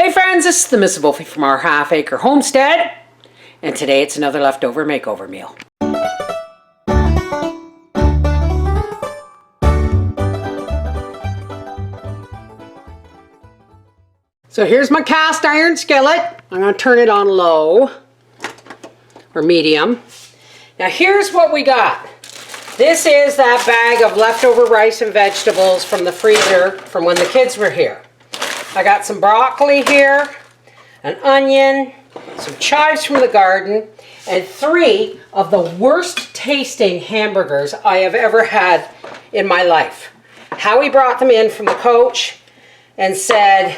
Hey friends, this is the Mrs. Wolfie from our half acre homestead, and today it's another leftover makeover meal. So here's my cast iron skillet. I'm going to turn it on low or medium. Now here's what we got. This is that bag of leftover rice and vegetables from the freezer from when the kids were here. I got some broccoli here, an onion, some chives from the garden, and 3 of the worst tasting hamburgers I have ever had in my life. Howie brought them in from the coach and said,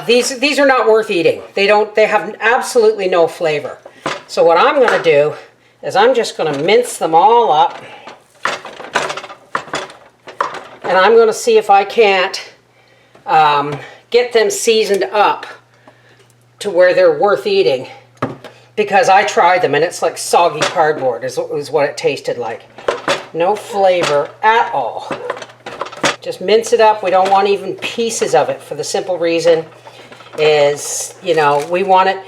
these are not worth eating. They have absolutely no flavor. So what I'm going to do is I'm just going to mince them all up, and I'm going to see if I can't get them seasoned up to where they're worth eating, because I tried them and it's like soggy cardboard is what it tasted like. No flavor at all. Just mince it up. We don't want even pieces of it, for the simple reason is, you know, we want it,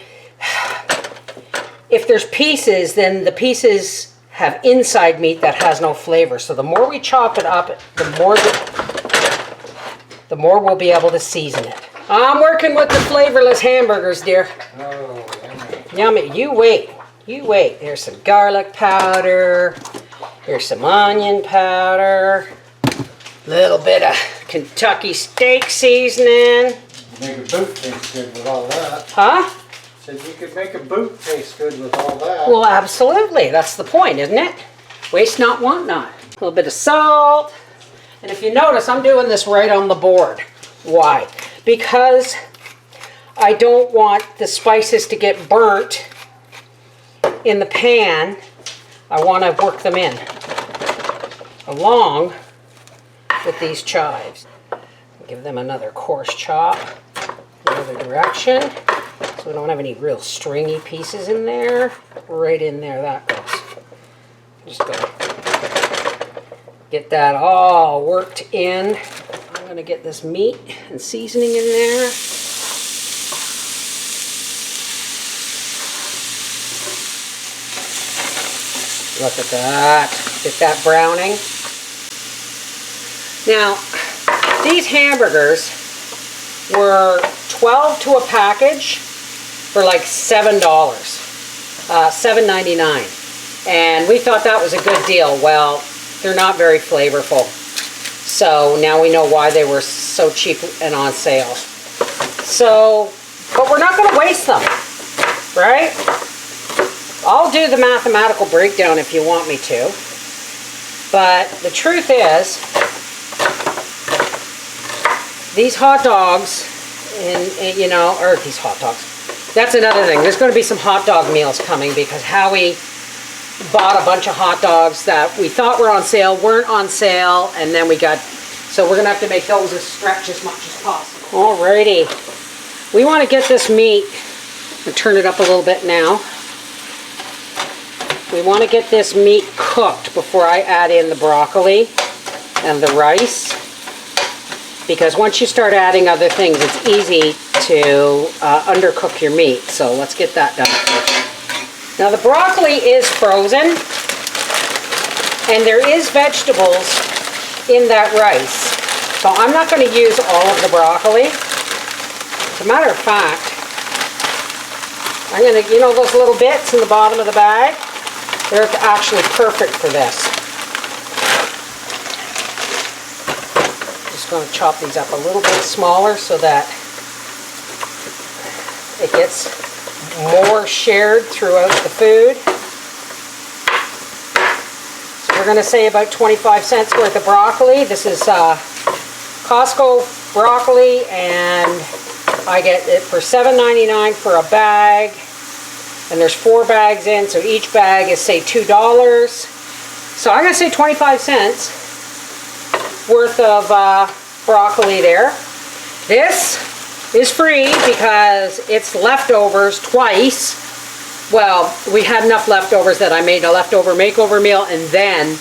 if there's pieces, then the pieces have inside meat that has no flavor. So the more we chop it up, the more we'll be able to season it. I'm working with the flavorless hamburgers, dear. Oh, yummy. You wait. You wait. There's some garlic powder. Here's some onion powder. A little bit of Kentucky steak seasoning. make a boot taste good with all that. Huh? Said you could make a boot taste good with all that. Well, absolutely. That's the point, isn't it? Waste not, want not. A little bit of salt. And if you notice, I'm doing this right on the board. Why? Because I don't want the spices to get burnt in the pan. I want to work them in along with these chives. Give them another coarse chop the other direction, so we don't have any real stringy pieces in there. Right in there, that goes. Just gonna get that all worked in. I'm going to get this meat and seasoning in there. Look at that. Get that browning. Now, these hamburgers were $12 to a package for like $7, $7.99. And we thought that was a good deal. Well, they're not very flavorful. So now we know why they were so cheap and on sale. So, but we're not going to waste them, right? I'll do the mathematical breakdown if you want me to. But the truth is, these hot dogs, and you know, or these hot dogs, that's another thing. There's going to be some hot dog meals coming because Howie bought a bunch of hot dogs that we thought were on sale, weren't on sale, and then we got, so we're going to have to make those as stretch as much as possible. Alrighty. We want to get this meat, and turn it up a little bit now. We want to get this meat cooked before I add in the broccoli and the rice, because once you start adding other things, it's easy to undercook your meat. So let's get that done first. Now the broccoli is frozen, and there is vegetables in that rice. So I'm not going to use all of the broccoli. As a matter of fact, I'm going to, you know those little bits in the bottom of the bag? They're actually perfect for this. Just going to chop these up a little bit smaller so that it gets more shared throughout the food. So we're going to say about 25 cents worth of broccoli. This is Costco broccoli, and I get it for $7.99 for a bag. And there's 4 bags in, so each bag is, say, $2. So I'm going to say 25 cents worth of broccoli there. This is free because it's leftovers twice. Well, we had enough leftovers that I made a leftover makeover meal, and then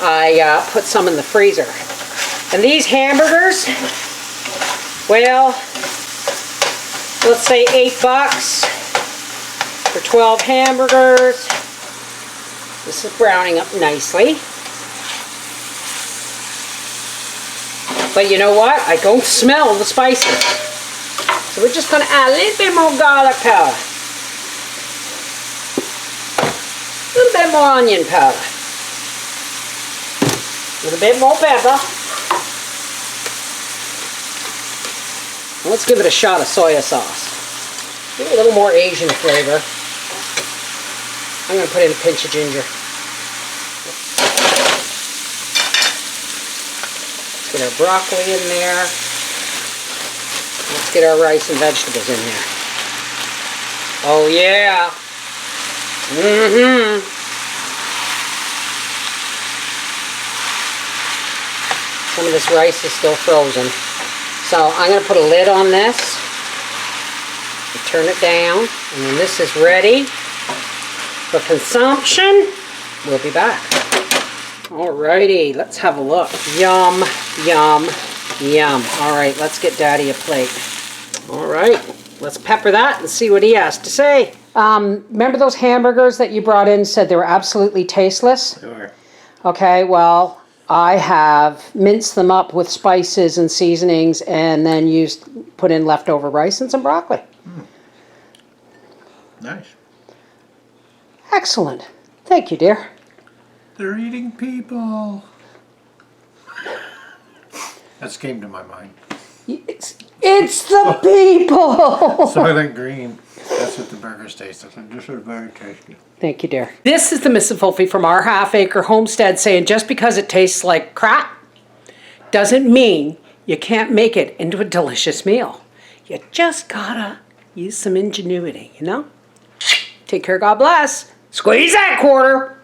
I put some in the freezer. And these hamburgers, well, let's say $8 for 12 hamburgers. This is browning up nicely. But you know what? I don't smell the spices. So we're just going to add a little bit more garlic powder. A little bit more onion powder. A little bit more pepper. Let's give it a shot of soy sauce. Give it a little more Asian flavor. I'm going to put in a pinch of ginger. Let's get our broccoli in there. Let's get our rice and vegetables in there. Oh yeah. Some of this rice is still frozen. So I'm going to put a lid on this. Turn it down. And when this is ready for consumption, we'll be back. Alrighty, let's have a look. Yum, yum, yum. Alright, let's get Daddy a plate. Alright, let's pepper that and see what he has to say. Remember those hamburgers that you brought in said they were absolutely tasteless? Sure. Okay, well, I have minced them up with spices and seasonings and then put in leftover rice and some broccoli. Nice. Excellent. Thank you, dear. They're eating people. That came to my mind. It's the people! Soylent Green. That's what the burgers taste like. These are very tasty. Thank you, dear. This is the Mrs. Fulfy from our half-acre homestead saying just because it tastes like crap doesn't mean you can't make it into a delicious meal. You just gotta use some ingenuity, you know? Take care, God bless. Squeeze that quarter.